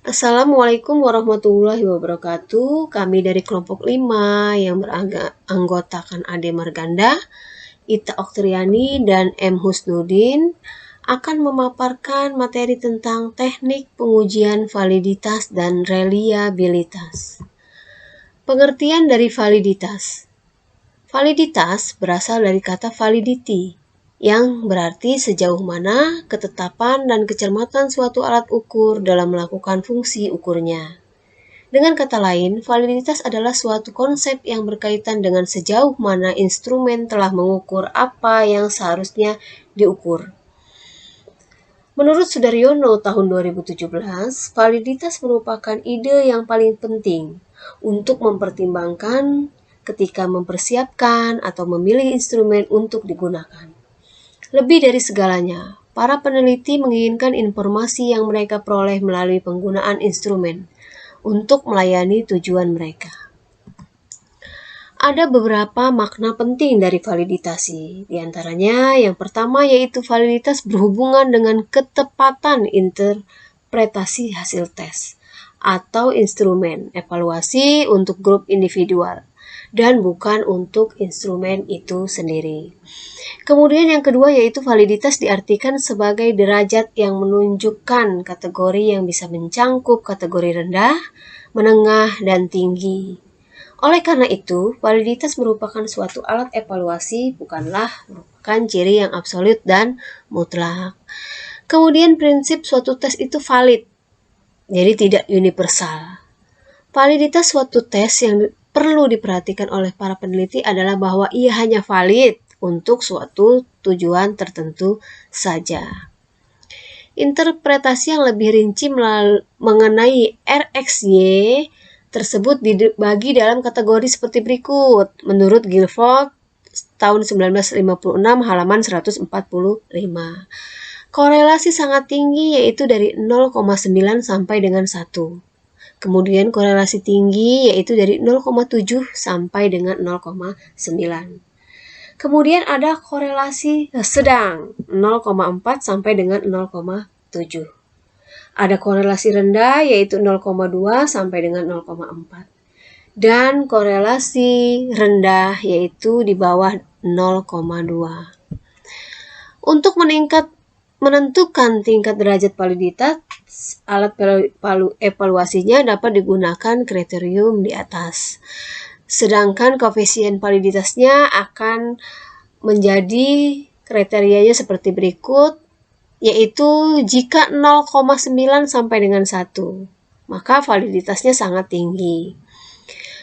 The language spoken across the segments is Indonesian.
Assalamualaikum warahmatullahi wabarakatuh. Kami dari kelompok 5 yang beranggotakan Ade Marganda, Ita Oktriani, dan M. Husnudin akan memaparkan materi tentang teknik pengujian validitas dan reliabilitas. Pengertian dari validitas. Validitas berasal dari kata validity, yang berarti sejauh mana ketetapan dan kecermatan suatu alat ukur dalam melakukan fungsi ukurnya. Dengan kata lain, validitas adalah suatu konsep yang berkaitan dengan sejauh mana instrumen telah mengukur apa yang seharusnya diukur. Menurut Sudaryono tahun 2017, validitas merupakan ide yang paling penting untuk mempertimbangkan ketika mempersiapkan atau memilih instrumen untuk digunakan. Lebih dari segalanya, para peneliti menginginkan informasi yang mereka peroleh melalui penggunaan instrumen untuk melayani tujuan mereka. Ada beberapa makna penting dari validitasi. Di antaranya, yang pertama yaitu validitas berhubungan dengan ketepatan interpretasi hasil tes atau instrumen evaluasi untuk grup individual dan bukan untuk instrumen itu sendiri. Kemudian yang kedua yaitu validitas diartikan sebagai derajat yang menunjukkan kategori yang bisa mencangkup kategori rendah, menengah, dan tinggi. Oleh karena itu, validitas merupakan suatu alat evaluasi, bukanlah merupakan ciri yang absolut dan mutlak. Kemudian prinsip suatu tes itu valid, jadi tidak universal. Validitas suatu tes yang perlu diperhatikan oleh para peneliti adalah bahwa ia hanya valid untuk suatu tujuan tertentu saja. Interpretasi yang lebih rinci mengenai RxY tersebut dibagi dalam kategori seperti berikut. Menurut Guilford tahun 1956 halaman 145. Korelasi sangat tinggi yaitu dari 0,9 sampai dengan 1. Kemudian korelasi tinggi yaitu dari 0,7 sampai dengan 0,9. Kemudian ada korelasi sedang 0,4 sampai dengan 0,7. Ada korelasi rendah yaitu 0,2 sampai dengan 0,4. Dan korelasi rendah yaitu di bawah 0,2. Untuk menentukan tingkat derajat validitas, alat evaluasinya dapat digunakan kriterium di atas. Sedangkan koefisien validitasnya akan menjadi kriterianya seperti berikut, yaitu jika 0,9 sampai dengan 1, maka validitasnya sangat tinggi.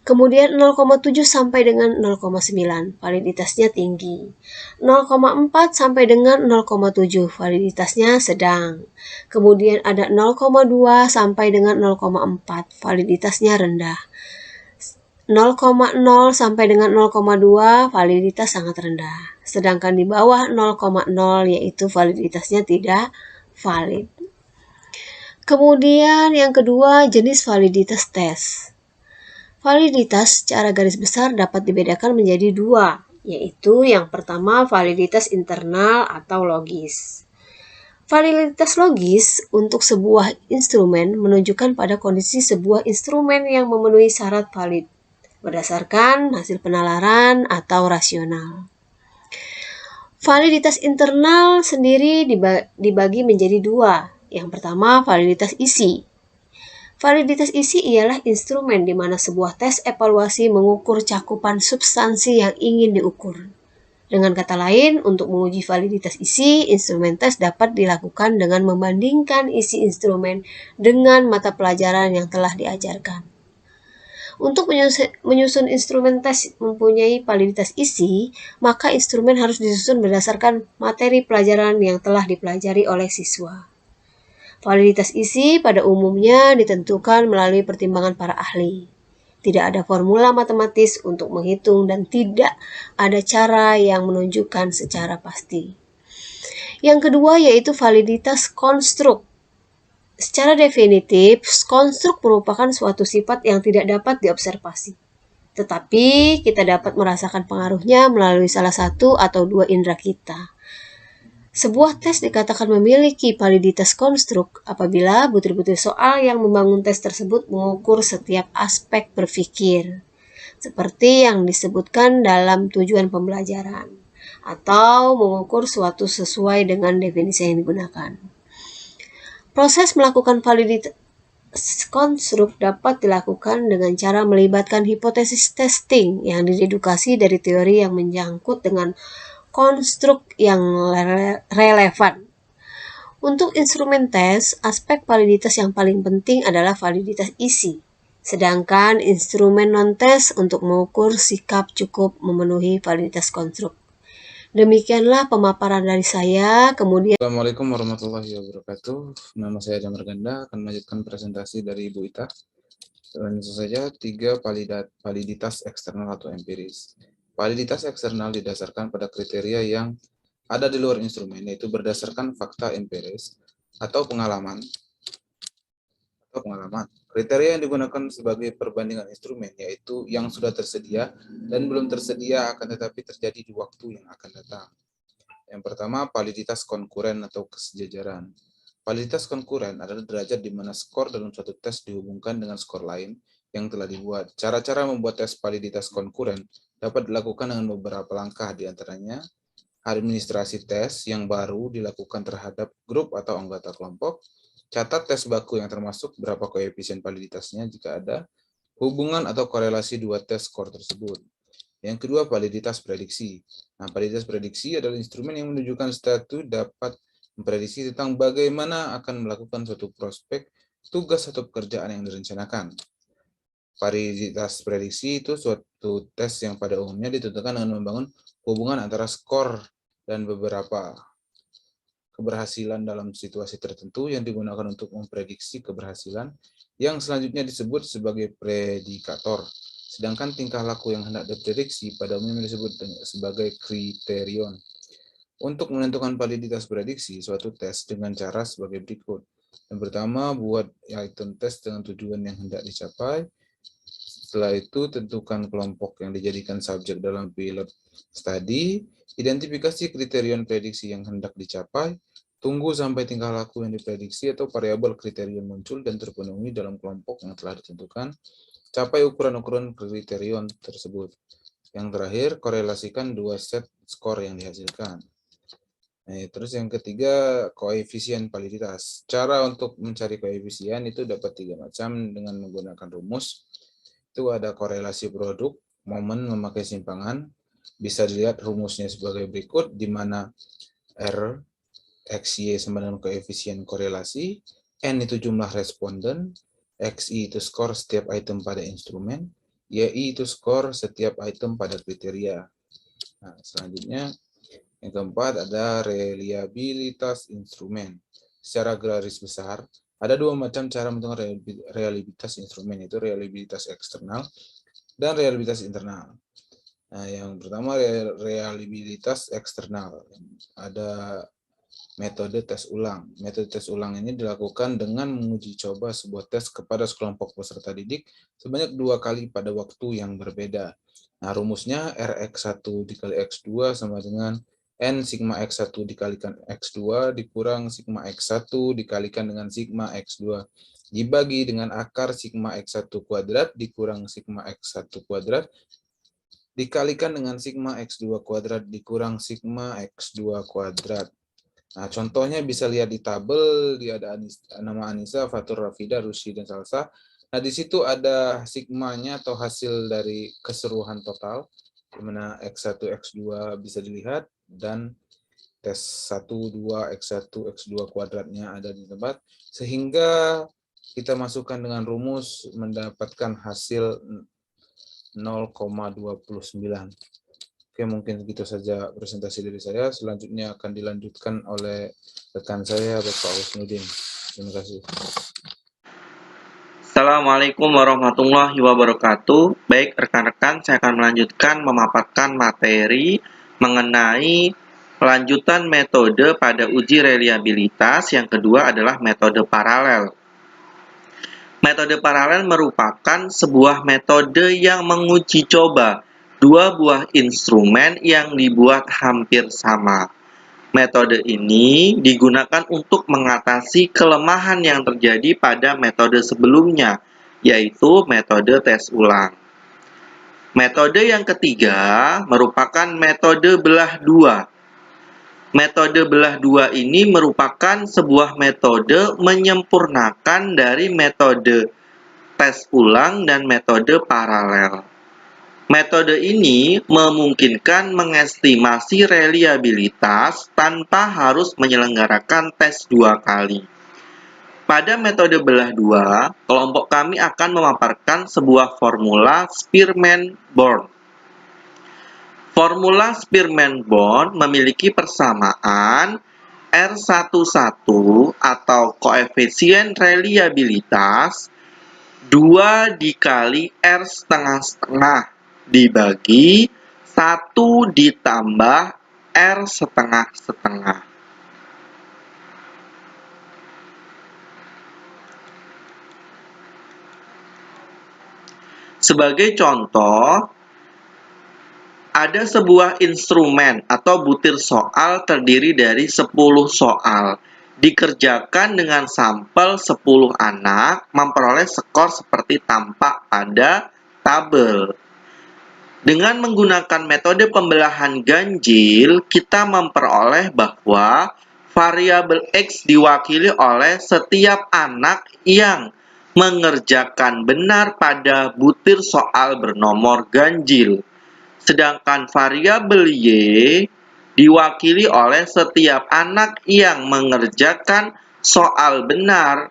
Kemudian 0,7 sampai dengan 0,9, validitasnya tinggi. 0,4 sampai dengan 0,7, validitasnya sedang. Kemudian ada 0,2 sampai dengan 0,4, validitasnya rendah. 0,0 sampai dengan 0,2 validitas sangat rendah. Sedangkan di bawah 0,0 yaitu validitasnya tidak valid. Kemudian yang kedua jenis validitas tes. Validitas secara garis besar dapat dibedakan menjadi dua, yaitu yang pertama validitas internal atau logis. Validitas logis untuk sebuah instrumen menunjukkan pada kondisi sebuah instrumen yang memenuhi syarat valid berdasarkan hasil penalaran atau rasional. Validitas internal sendiri dibagi menjadi dua. Yang pertama, validitas isi. Validitas isi ialah instrumen di mana sebuah tes evaluasi mengukur cakupan substansi yang ingin diukur. Dengan kata lain, untuk menguji validitas isi, instrumen tes dapat dilakukan dengan membandingkan isi instrumen dengan mata pelajaran yang telah diajarkan. Untuk menyusun instrumen tes mempunyai validitas isi, maka instrumen harus disusun berdasarkan materi pelajaran yang telah dipelajari oleh siswa. Validitas isi pada umumnya ditentukan melalui pertimbangan para ahli. Tidak ada formula matematis untuk menghitung dan tidak ada cara yang menunjukkan secara pasti. Yang kedua yaitu validitas konstruk. Secara definitif, konstruk merupakan suatu sifat yang tidak dapat diobservasi. Tetapi kita dapat merasakan pengaruhnya melalui salah satu atau dua indera kita. Sebuah tes dikatakan memiliki validitas konstruk apabila butir-butir soal yang membangun tes tersebut mengukur setiap aspek berpikir, seperti yang disebutkan dalam tujuan pembelajaran, atau mengukur suatu sesuai dengan definisi yang digunakan. Proses melakukan validitas konstruk dapat dilakukan dengan cara melibatkan hipotesis testing yang didedukasi dari teori yang menyangkut dengan konstruk yang relevan. Untuk instrumen tes, aspek validitas yang paling penting adalah validitas isi. Sedangkan instrumen non-tes untuk mengukur sikap cukup memenuhi validitas konstruk. Demikianlah pemaparan dari saya. Kemudian Assalamualaikum warahmatullahi wabarakatuh. Nama saya Jamar Ganda, akan melanjutkan presentasi dari Ibu Ita. Langsung saja, 3 validitas eksternal atau empiris. Validitas eksternal didasarkan pada kriteria yang ada di luar instrumen, yaitu berdasarkan fakta empiris atau pengalaman. Kriteria yang digunakan sebagai perbandingan instrumen, yaitu yang sudah tersedia dan belum tersedia akan tetapi terjadi di waktu yang akan datang. Yang pertama, validitas konkuren atau kesejajaran. Validitas konkuren adalah derajat di mana skor dalam suatu tes dihubungkan dengan skor lain yang telah dibuat. Cara-cara membuat tes validitas konkuren dapat dilakukan dengan beberapa langkah, di antaranya administrasi tes yang baru dilakukan terhadap grup atau anggota kelompok, catat tes baku yang termasuk berapa koefisien validitasnya jika ada, hubungan atau korelasi dua tes skor tersebut. Yang kedua, validitas prediksi. Nah, validitas prediksi adalah instrumen yang menunjukkan statu dapat memprediksi tentang bagaimana akan melakukan suatu prospek, tugas atau pekerjaan yang direncanakan. Validitas prediksi itu suatu tes yang pada umumnya ditentukan dengan membangun hubungan antara skor dan beberapa keberhasilan dalam situasi tertentu yang digunakan untuk memprediksi keberhasilan yang selanjutnya disebut sebagai predikator. Sedangkan tingkah laku yang hendak diprediksi pada umumnya disebut sebagai kriterion. Untuk menentukan validitas prediksi suatu tes dengan cara sebagai berikut. Yang pertama, buat item tes dengan tujuan yang hendak dicapai. Setelah itu, tentukan kelompok yang dijadikan subjek dalam pilot study. Identifikasi kriterion prediksi yang hendak dicapai. Tunggu sampai tingkah laku yang diprediksi atau variabel kriterion muncul dan terpenuhi dalam kelompok yang telah ditentukan. Capai ukuran-ukuran kriterion tersebut. Yang terakhir, korelasikan dua set skor yang dihasilkan. Nah, terus yang ketiga, koefisien validitas. Cara untuk mencari koefisien itu dapat 3 macam dengan menggunakan rumus. Itu ada korelasi produk, momen memakai simpangan. Bisa dilihat rumusnya sebagai berikut, di mana R, XY sama dengan koefisien korelasi, N itu jumlah responden, XI itu skor setiap item pada instrumen, YI itu skor setiap item pada kriteria. Nah, selanjutnya, yang keempat ada reliabilitas instrumen. Secara garis besar, ada 2 macam cara menentukan reliabilitas instrumen, yaitu reliabilitas eksternal dan reliabilitas internal. Nah, yang pertama reliabilitas eksternal. Ada metode tes ulang. Metode tes ulang ini dilakukan dengan menguji coba sebuah tes kepada sekelompok peserta didik sebanyak 2 kali pada waktu yang berbeda. Nah, rumusnya Rx1 dikali X2 sama dengan N sigma X1 dikalikan X2 dikurang sigma X1 dikalikan dengan sigma X2 dibagi dengan akar sigma X1 kuadrat dikurang sigma X1 kuadrat dikalikan dengan sigma X2 kuadrat dikurang sigma X2 kuadrat. Nah, contohnya bisa lihat di tabel, dia ada nama Anissa, Fatur, Rafida, Rusyi, dan Salsa. Nah, di situ ada sigmanya atau hasil dari keseluruhan total, di mana X1, X2 bisa dilihat, dan tes 1, 2, X1, X2 kuadratnya ada di tempat, sehingga kita masukkan dengan rumus mendapatkan hasil 0,29. Oke, mungkin begitu saja presentasi dari saya. Selanjutnya akan dilanjutkan oleh rekan saya, Bapak Husnudin. Terima kasih. Assalamualaikum warahmatullahi wabarakatuh. Baik rekan-rekan, saya akan melanjutkan memaparkan materi mengenai lanjutan metode pada uji reliabilitas. Yang kedua adalah metode paralel. Metode paralel merupakan sebuah metode yang menguji coba dua buah instrumen yang dibuat hampir sama. Metode ini digunakan untuk mengatasi kelemahan yang terjadi pada metode sebelumnya, yaitu metode tes ulang. Metode yang ketiga merupakan metode belah dua. Metode belah dua ini merupakan sebuah metode menyempurnakan dari metode tes ulang dan metode paralel. Metode ini memungkinkan mengestimasi reliabilitas tanpa harus menyelenggarakan tes 2 kali. Pada metode belah dua, kelompok kami akan memaparkan sebuah formula Spearman-Born. Formula Spearman-Born memiliki persamaan R11 atau koefisien reliabilitas 2 dikali R setengah-setengah dibagi 1 ditambah R setengah-setengah. Sebagai contoh, ada sebuah instrumen atau butir soal terdiri dari 10 soal. Dikerjakan dengan sampel 10 anak, memperoleh skor seperti tampak pada tabel. Dengan menggunakan metode pembelahan ganjil, kita memperoleh bahwa variabel X diwakili oleh setiap anak yang mengerjakan benar pada butir soal bernomor ganjil. Sedangkan variabel Y diwakili oleh setiap anak yang mengerjakan soal benar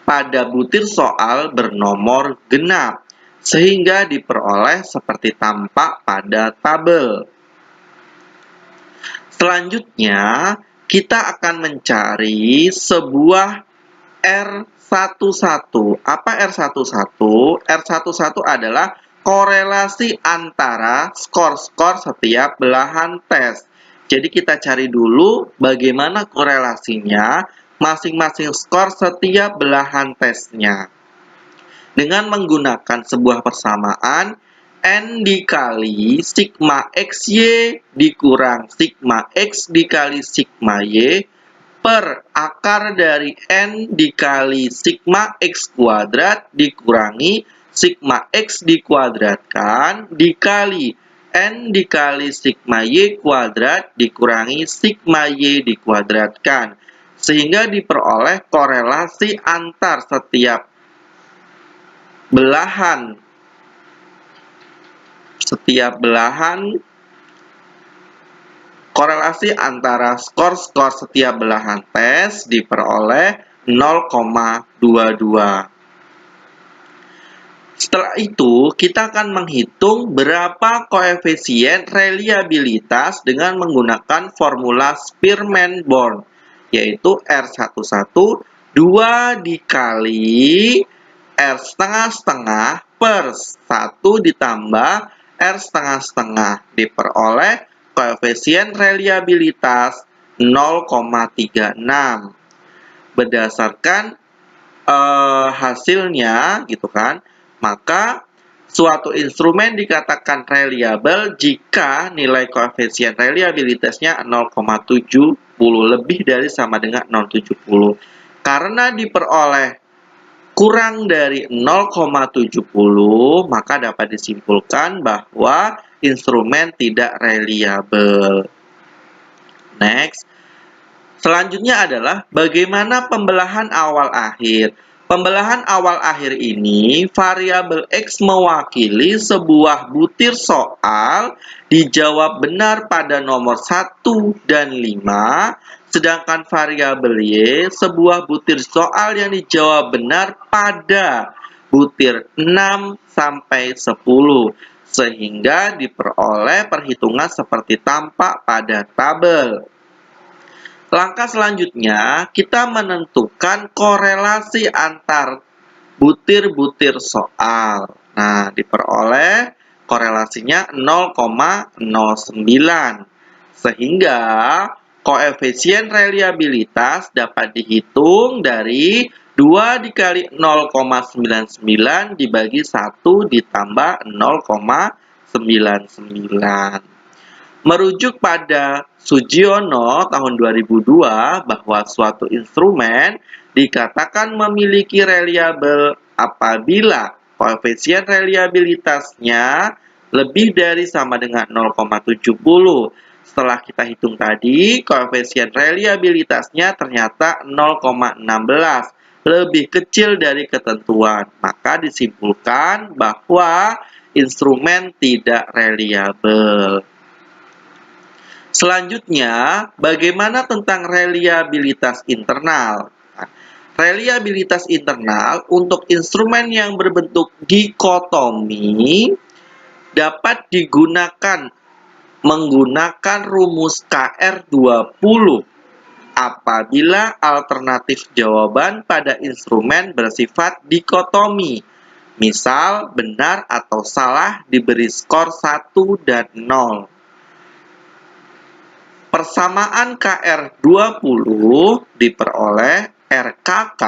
pada butir soal bernomor genap, sehingga diperoleh seperti tampak pada tabel. Selanjutnya, kita akan mencari sebuah R11. Apa R11? R11 adalah korelasi antara skor-skor setiap belahan tes. Jadi kita cari dulu bagaimana korelasinya masing-masing skor setiap belahan tesnya. Dengan menggunakan sebuah persamaan N dikali sigma XY dikurang sigma X dikali sigma Y per akar dari N dikali sigma X kuadrat dikurangi sigma X dikuadratkan dikali N dikali sigma Y kuadrat dikurangi sigma Y dikuadratkan, sehingga diperoleh korelasi antar setiap belahan korelasi antara skor-skor setiap belahan tes diperoleh 0,22. Setelah itu, kita akan menghitung berapa koefisien reliabilitas dengan menggunakan formula Spearman-Born, yaitu R11 2 dikali R setengah-setengah per 1 ditambah R setengah-setengah diperoleh koefisien reliabilitas 0,36. Berdasarkan hasilnya gitu kan, maka suatu instrumen dikatakan reliable jika nilai koefisien reliabilitasnya 0,70 lebih dari sama dengan 0,70. Karena diperoleh kurang dari 0,70, maka dapat disimpulkan bahwa instrumen tidak reliable. Next. Selanjutnya adalah bagaimana pembelahan awal-akhir. Pembelahan awal-akhir ini, variabel X mewakili sebuah butir soal dijawab benar pada nomor 1 dan 5, sedangkan variabel Y sebuah butir soal yang dijawab benar pada butir 6 sampai 10, sehingga diperoleh perhitungan seperti tampak pada tabel. Langkah selanjutnya, kita menentukan korelasi antar butir-butir soal. Nah, diperoleh korelasinya 0,09. Sehingga koefisien reliabilitas dapat dihitung dari 2 dikali 0,99 dibagi 1 ditambah 0,99. Merujuk pada Sugiono tahun 2002 bahwa suatu instrumen dikatakan memiliki reliabel apabila koefisien reliabilitasnya lebih dari sama dengan 0,70. Setelah kita hitung tadi, koefisien reliabilitasnya ternyata 0,16, lebih kecil dari ketentuan. Maka disimpulkan bahwa instrumen tidak reliabel. Selanjutnya, bagaimana tentang reliabilitas internal? Nah, reliabilitas internal untuk instrumen yang berbentuk dikotomi dapat digunakan menggunakan rumus KR20 apabila alternatif jawaban pada instrumen bersifat dikotomi. Misal, benar atau salah diberi skor 1 dan 0. Persamaan KR20 diperoleh RKK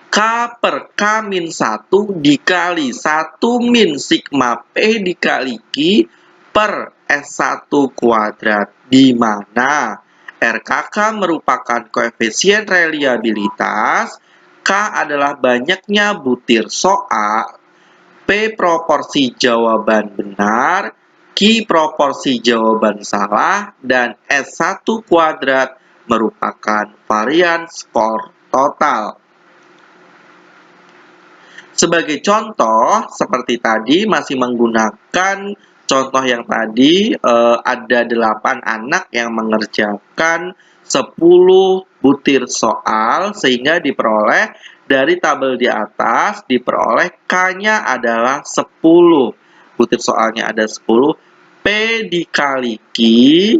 K per K min 1 dikali 1 min sigma P dikali Q per S1 kuadrat, di mana RKK merupakan koefisien reliabilitas, K adalah banyaknya butir soal, P proporsi jawaban benar, Q proporsi jawaban salah, dan S1 kuadrat merupakan varian skor total. Sebagai contoh, seperti tadi masih menggunakan contoh yang tadi, ada 8 anak yang mengerjakan 10 butir soal, sehingga diperoleh dari tabel di atas, diperoleh K-nya adalah 10. Butir soalnya ada 10, P dikali Q,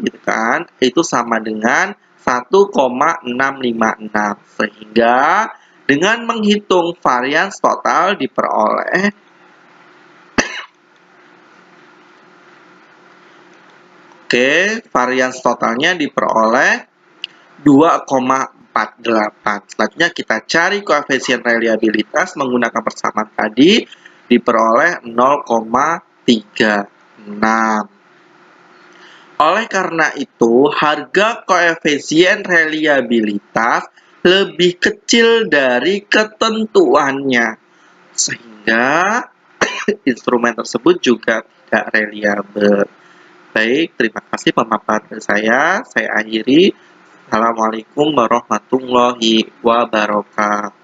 gitu kan, itu sama dengan 1,656. Sehingga dengan menghitung varians total diperoleh varians totalnya diperoleh 2,48. Selanjutnya kita cari koefisien reliabilitas menggunakan persamaan tadi, diperoleh 0,36. Oleh karena itu, harga koefisien reliabilitas lebih kecil dari ketentuannya, sehingga instrumen tersebut juga tidak reliabel. Baik, terima kasih pemaparan dari saya. Saya akhiri. Assalamualaikum warahmatullahi wabarakatuh.